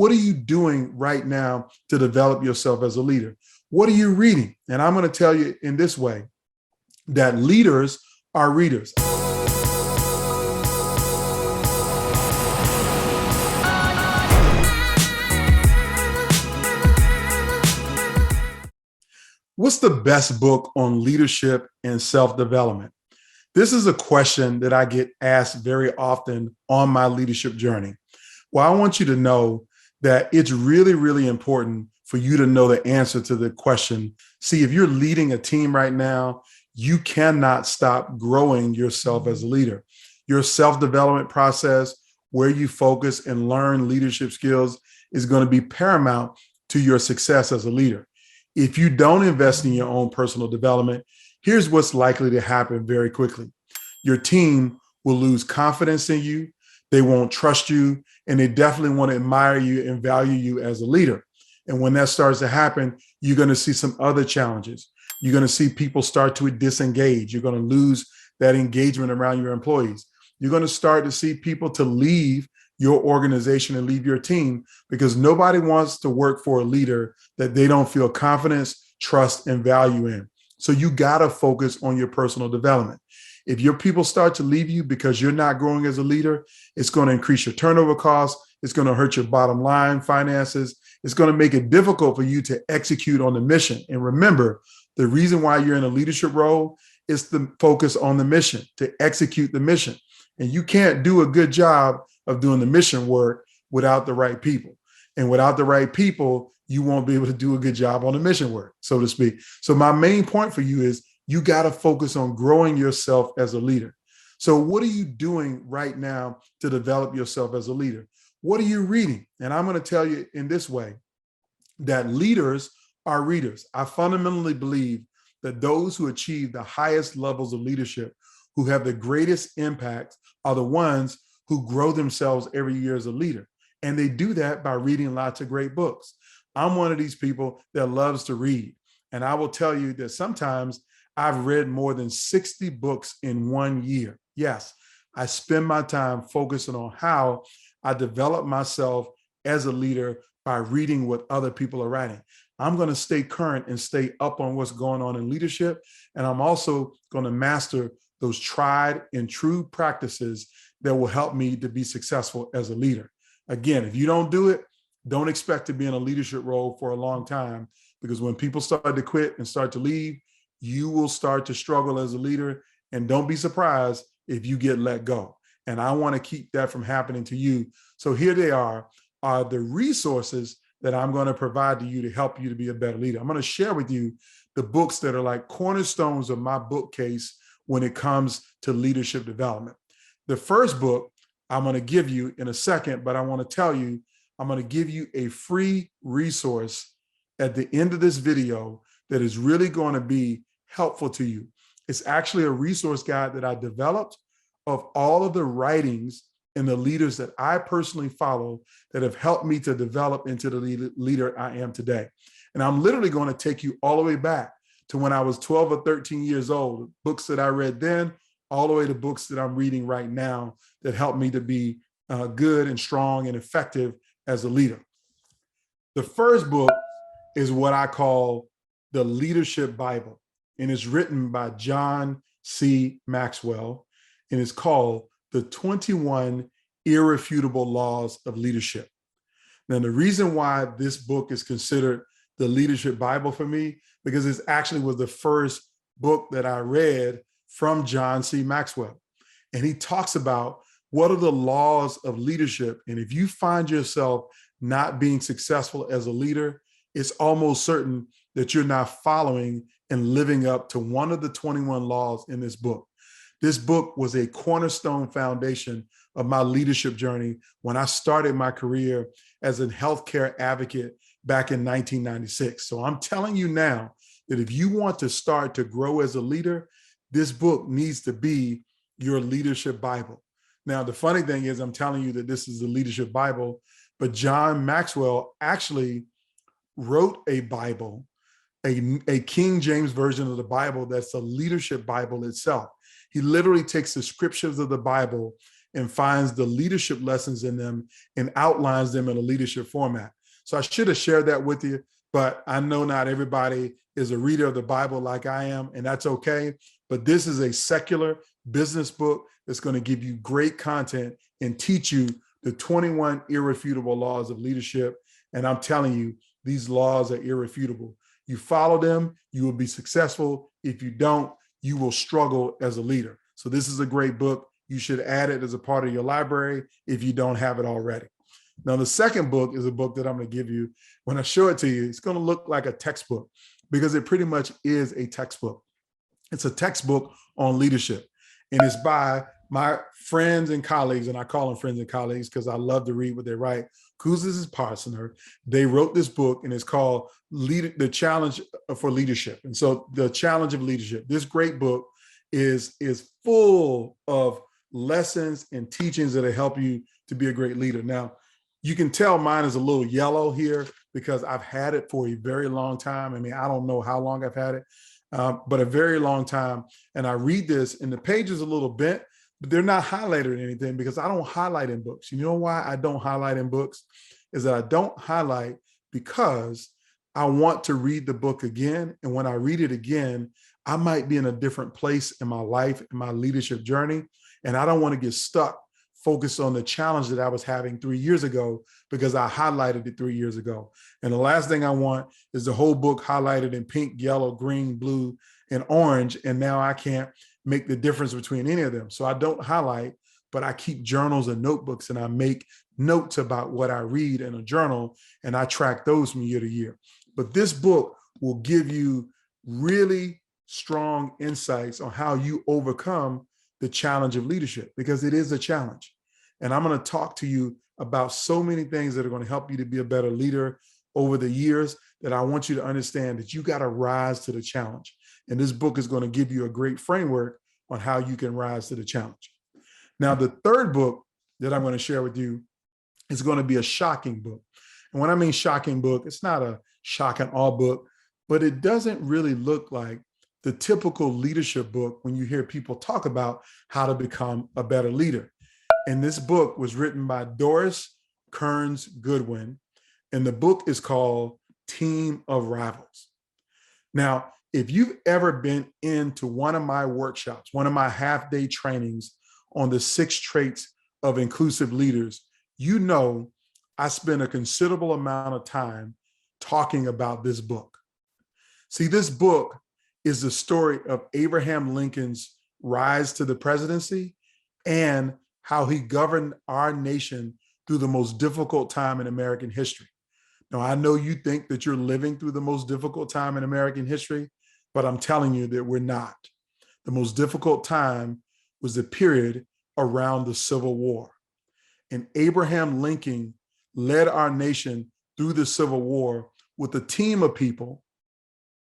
What are you doing right now to develop yourself as a leader? What are you reading? And I'm going to tell you in this way that leaders are readers. What's the best book on leadership and self-development? This is a question that I get asked very often on my leadership journey. Well, I want you to know that it's really, really important for you to know the answer to the question. See, if you're leading a team right now, you cannot stop growing yourself as a leader. Your self-development process, where you focus and learn leadership skills, is going to be paramount to your success as a leader. If you don't invest in your own personal development, here's what's likely to happen very quickly. Your team will lose confidence in you. They won't trust you, and they definitely want to admire you and value you as a leader. And when that starts to happen, you're going to see some other challenges. You're going to see people start to disengage. You're going to lose that engagement around your employees. You're going to start to see people to leave your organization and leave your team because nobody wants to work for a leader that they don't feel confidence, trust, and value in. So you got to focus on your personal development. If your people start to leave you because you're not growing as a leader, it's going to increase your turnover costs. It's going to hurt your bottom line finances. It's going to make it difficult for you to execute on the mission. And remember, the reason why you're in a leadership role is to focus on the mission, to execute the mission. And you can't do a good job of doing the mission work without the right people. And without the right people, you won't be able to do a good job on the mission work, so to speak. So my main point for you is you got to focus on growing yourself as a leader. So what are you doing right now to develop yourself as a leader? What are you reading? And I'm going to tell you in this way that leaders are readers. I fundamentally believe that those who achieve the highest levels of leadership, who have the greatest impact, are the ones who grow themselves every year as a leader. And they do that by reading lots of great books. I'm one of these people that loves to read. And I will tell you that sometimes I've read more than 60 books in 1 year. Yes, I spend my time focusing on how I develop myself as a leader by reading what other people are writing. I'm going to stay current and stay up on what's going on in leadership. And I'm also going to master those tried and true practices that will help me to be successful as a leader. Again, if you don't do it, don't expect to be in a leadership role for a long time, because when people start to quit and start to leave, you will start to struggle as a leader. And don't be surprised if you get let go. And I want to keep that from happening to you. So here they are the resources that I'm going to provide to you to help you to be a better leader. I'm going to share with you the books that are like cornerstones of my bookcase when it comes to leadership development. The first book I'm going to give you in a second, but I want to tell you, I'm going to give you a free resource at the end of this video that is really going to be helpful to you. It's actually a resource guide that I developed of all of the writings and the leaders that I personally follow that have helped me to develop into the leader I am today. And I'm literally going to take you all the way back to when I was 12 or 13 years old, books that I read then, all the way to books that I'm reading right now that helped me to be good and strong and effective as a leader. The first book is what I call the Leadership Bible, and it's written by John C. Maxwell, and it's called The 21 Irrefutable Laws of Leadership. Now, the reason why this book is considered the Leadership Bible for me, because it actually was the first book that I read from John C. Maxwell. And he talks about what are the laws of leadership. And if you find yourself not being successful as a leader, it's almost certain that you're not following and living up to one of the 21 laws in this book. This book was a cornerstone foundation of my leadership journey when I started my career as a healthcare advocate back in 1996. So I'm telling you now that if you want to start to grow as a leader, this book needs to be your leadership Bible. Now, the funny thing is I'm telling you that this is the leadership Bible, but John Maxwell actually wrote a Bible, a King James version of the Bible that's a leadership Bible itself. He literally takes the scriptures of the Bible and finds the leadership lessons in them and outlines them in a leadership format. So I should have shared that with you, but I know not everybody is a reader of the Bible like I am, and that's okay. But this is a secular business book that's going to give you great content and teach you the 21 irrefutable laws of leadership. And I'm telling you, these laws are irrefutable. You follow them, you will be successful. If you don't, you will struggle as a leader. So this is a great book. You should add it as a part of your library if you don't have it already. Now, the second book is a book that I'm going to give you. When I show it to you, it's going to look like a textbook because it pretty much is a textbook. It's a textbook on leadership, and it's by my friends and colleagues, and I call them friends and colleagues because I love to read what they write. Kouzes and Parsner. They wrote this book, and it's called The Challenge for Leadership. And so The Challenge of Leadership, this great book is full of lessons and teachings that will help you to be a great leader. Now, you can tell mine is a little yellow here because I've had it for a very long time. I mean, I don't know how long I've had it, but a very long time. And I read this, and the page is a little bent, but they're not highlighted or anything because I don't highlight in books. You know why I don't highlight in books? Is that I don't highlight because I want to read the book again. And when I read it again, I might be in a different place in my life, in my leadership journey. And I don't want to get stuck focused on the challenge that I was having 3 years ago because I highlighted it 3 years ago. And the last thing I want is the whole book highlighted in pink, yellow, green, blue, and orange. And now I can't make the difference between any of them. So I don't highlight, but I keep journals and notebooks, and I make notes about what I read in a journal, and I track those from year to year. But this book will give you really strong insights on how you overcome the challenge of leadership, because it is a challenge. And I'm going to talk to you about so many things that are going to help you to be a better leader over the years, that I want you to understand that you got to rise to the challenge. And this book is going to give you a great framework on how you can rise to the challenge. Now, the third book that I'm going to share with you is going to be a shocking book. And when I mean shocking book, it's not a shock and awe book, but it doesn't really look like the typical leadership book when you hear people talk about how to become a better leader. And this book was written by Doris Kearns Goodwin, and the book is called Team of Rivals. Now, if you've ever been into one of my workshops, one of my half-day trainings on the 6 traits of inclusive leaders, you know I spend a considerable amount of time talking about this book. See, this book is the story of Abraham Lincoln's rise to the presidency and how he governed our nation through the most difficult time in American history. Now, I know you think that you're living through the most difficult time in American history, but I'm telling you that we're not. The most difficult time was the period around the Civil War. And Abraham Lincoln led our nation through the Civil War with a team of people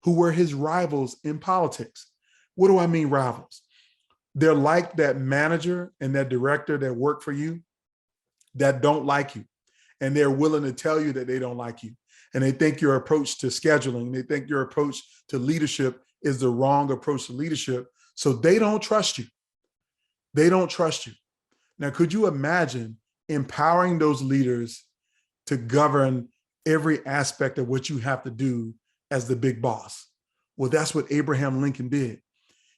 who were his rivals in politics. What do I mean rivals? They're like that manager and that director that work for you that don't like you. And they're willing to tell you that they don't like you. And they think your approach to scheduling, they think your approach to leadership is the wrong approach to leadership. So they don't trust you. They don't trust you. Now, could you imagine empowering those leaders to govern every aspect of what you have to do as the big boss? Well, that's what Abraham Lincoln did.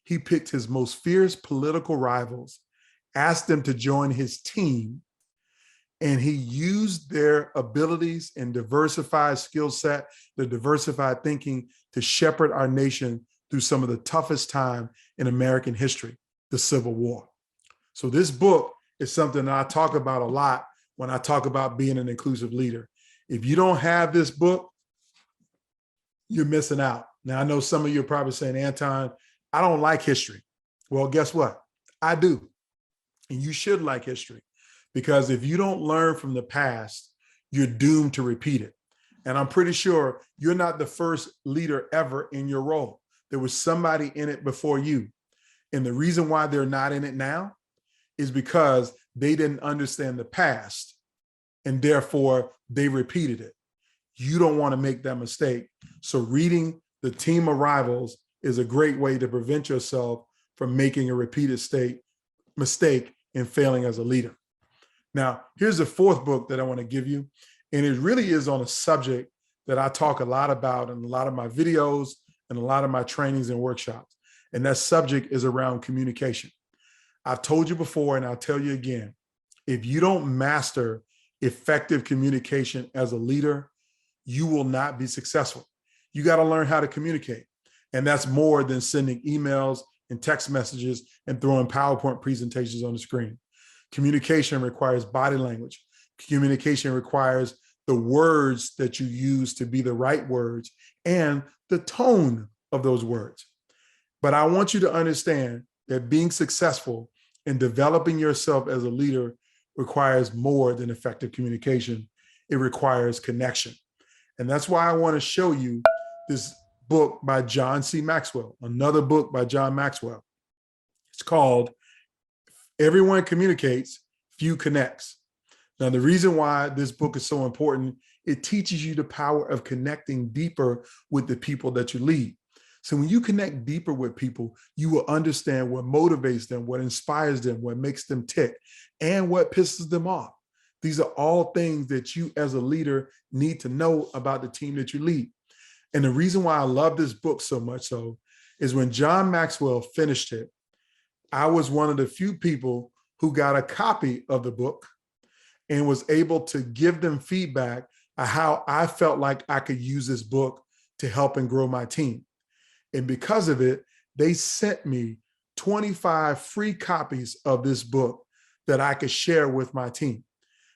He picked his most fierce political rivals, asked them to join his team, and he used their abilities and diversified skill set, the diversified thinking to shepherd our nation through some of the toughest time in American history, the Civil War. So this book is something that I talk about a lot when I talk about being an inclusive leader. If you don't have this book, you're missing out. Now, I know some of you are probably saying, Anton, I don't like history. Well, guess what? I do. And you should like history, because if you don't learn from the past, you're doomed to repeat it. And I'm pretty sure you're not the first leader ever in your role. There was somebody in it before you. And the reason why they're not in it now is because they didn't understand the past, and therefore they repeated it. You don't want to make that mistake. So reading The Team of Rivals is a great way to prevent yourself from making a repeated mistake in failing as a leader. Now, here's the fourth book that I want to give you. And it really is on a subject that I talk a lot about in a lot of my videos and a lot of my trainings and workshops. And that subject is around communication. I've told you before, and I'll tell you again, if you don't master effective communication as a leader, you will not be successful. You got to learn how to communicate. And that's more than sending emails and text messages and throwing PowerPoint presentations on the screen. Communication requires body language. Communication requires the words that you use to be the right words and the tone of those words. But I want you to understand that being successful in developing yourself as a leader requires more than effective communication. It requires connection. And that's why I want to show you this book by John C. Maxwell, another book by John Maxwell. It's called Everyone Communicates, Few Connects. Now, the reason why this book is so important, it teaches you the power of connecting deeper with the people that you lead. So when you connect deeper with people, you will understand what motivates them, what inspires them, what makes them tick, and what pisses them off. These are all things that you as a leader need to know about the team that you lead. And the reason why I love this book so much so is when John Maxwell finished it, I was one of the few people who got a copy of the book and was able to give them feedback on how I felt like I could use this book to help and grow my team. And because of it, they sent me 25 free copies of this book that I could share with my team.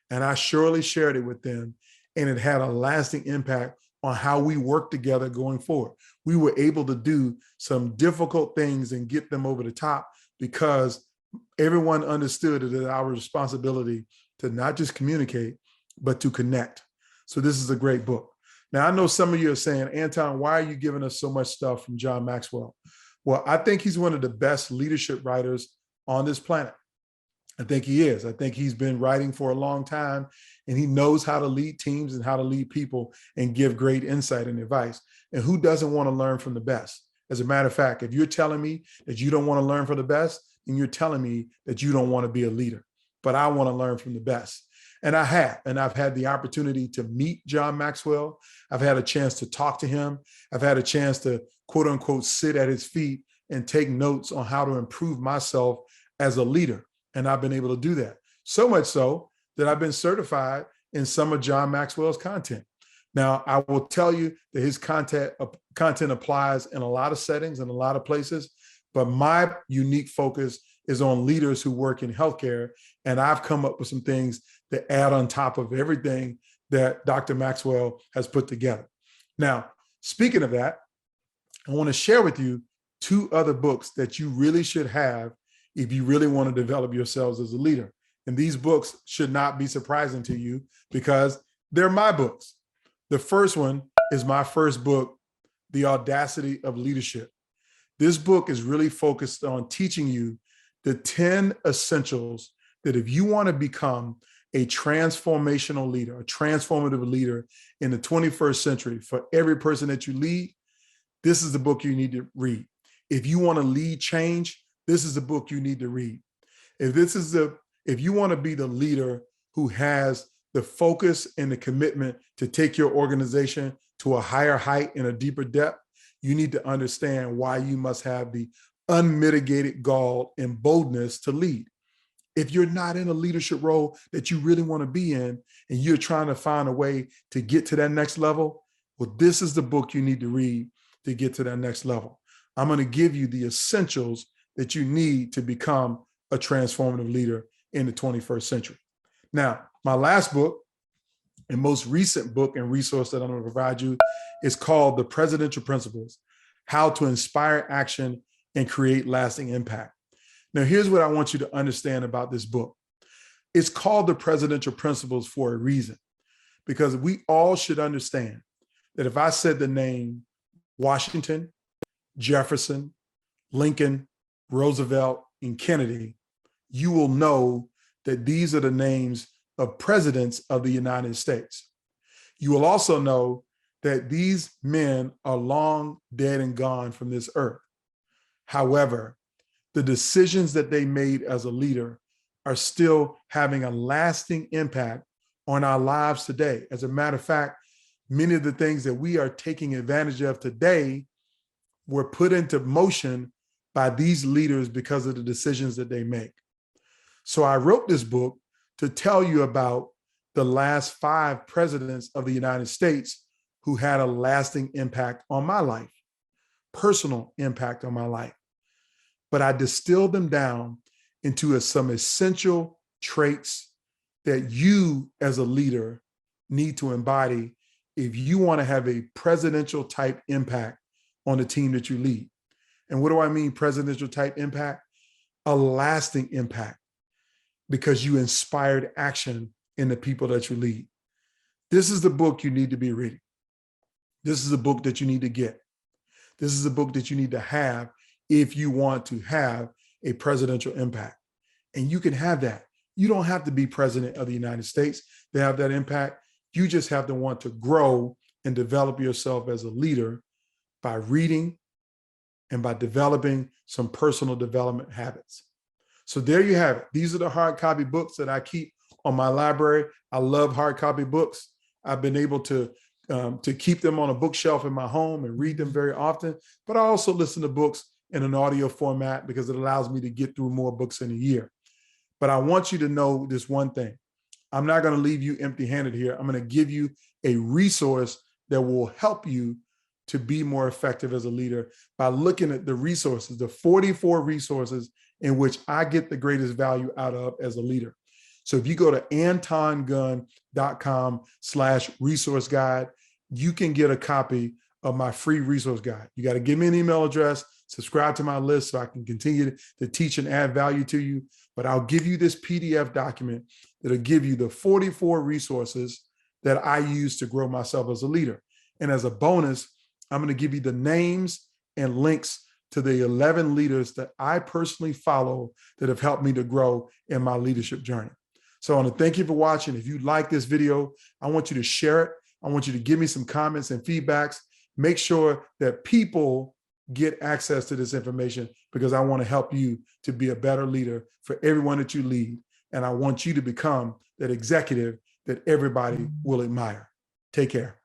And I surely shared it with them, and it had a lasting impact on how we work together going forward. We were able to do some difficult things and get them over the top because everyone understood that it was our responsibility to not just communicate, but to connect. So this is a great book. Now, I know some of you are saying, Anton, why are you giving us so much stuff from John Maxwell? Well, I think he's one of the best leadership writers on this planet. I think he is. I think he's been writing for a long time, and he knows how to lead teams and how to lead people and give great insight and advice. And who doesn't want to learn from the best? As a matter of fact, if you're telling me that you don't want to learn from the best, then you're telling me that you don't want to be a leader. But I want to learn from the best. And I have, and I've had the opportunity to meet John Maxwell. I've had a chance to talk to him. I've had a chance to, quote unquote, sit at his feet and take notes on how to improve myself as a leader. And I've been able to do that. So much so that I've been certified in some of John Maxwell's content. Now, I will tell you that his content applies in a lot of settings and a lot of places, but my unique focus is on leaders who work in healthcare. And I've come up with some things that add on top of everything that Dr. Maxwell has put together. Now, speaking of that, I want to share with you two other books that you really should have if you really want to develop yourselves as a leader. And these books should not be surprising to you because they're my books. The first one is my first book, The Audacity of Leadership. This book is really focused on teaching you the 10 essentials that if you want to become a transformational leader, a transformative leader in the 21st century for every person that you lead, this is the book you need to read. If you want to lead change, this is the book you need to read. If you want to be the leader who has the focus and the commitment to take your organization to a higher height and a deeper depth, you need to understand why you must have the unmitigated gall and boldness to lead. If you're not in a leadership role that you really want to be in, and you're trying to find a way to get to that next level, well, this is the book you need to read to get to that next level. I'm going to give you the essentials that you need to become a transformative leader in the 21st century. Now, my last book and most recent book and resource that I'm going to provide you is called The Presidential Principles: How to Inspire Action and Create Lasting Impact. Now, here's what I want you to understand about this book. It's called The Presidential Principles for a reason, because we all should understand that if I said the name Washington, Jefferson, Lincoln, Roosevelt, and Kennedy, you will know that these are the names of presidents of the United States. You will also know that these men are long dead and gone from this earth. However, the decisions that they made as a leader are still having a lasting impact on our lives today. As a matter of fact, many of the things that we are taking advantage of today were put into motion by these leaders because of the decisions that they make. So I wrote this book to tell you about the last 5 presidents of the United States who had a lasting impact on my life, personal impact on my life. But I distilled them down into some essential traits that you as a leader need to embody if you want to have a presidential type impact on the team that you lead. And what do I mean presidential type impact? A lasting impact, because you inspired action in the people that you lead. This is the book you need to be reading. This is a book that you need to get. This is a book that you need to have if you want to have a presidential impact. And you can have that. You don't have to be president of the United States to have that impact. You just have to want to grow and develop yourself as a leader by reading and by developing some personal development habits. So there you have it. These are the hard copy books that I keep on my library. I love hard copy books. I've been able to keep them on a bookshelf in my home and read them very often, but I also listen to books in an audio format because it allows me to get through more books in a year. But I want you to know this one thing. I'm not going to leave you empty-handed here. I'm going to give you a resource that will help you to be more effective as a leader by looking at the resources, the 44 resources in which I get the greatest value out of as a leader. So if you go to antongunn.com/resource guide, you can get a copy of my free resource guide. You got to give me an email address, subscribe to my list so I can continue to teach and add value to you. But I'll give you this PDF document that'll give you the 44 resources that I use to grow myself as a leader. And as a bonus, I'm going to give you the names and links to the 11 leaders that I personally follow that have helped me to grow in my leadership journey. So I want to thank you for watching. If you like this video, I want you to share it. I want you to give me some comments and feedbacks. Make sure that people get access to this information because I want to help you to be a better leader for everyone that you lead. And I want you to become that executive that everybody will admire. Take care.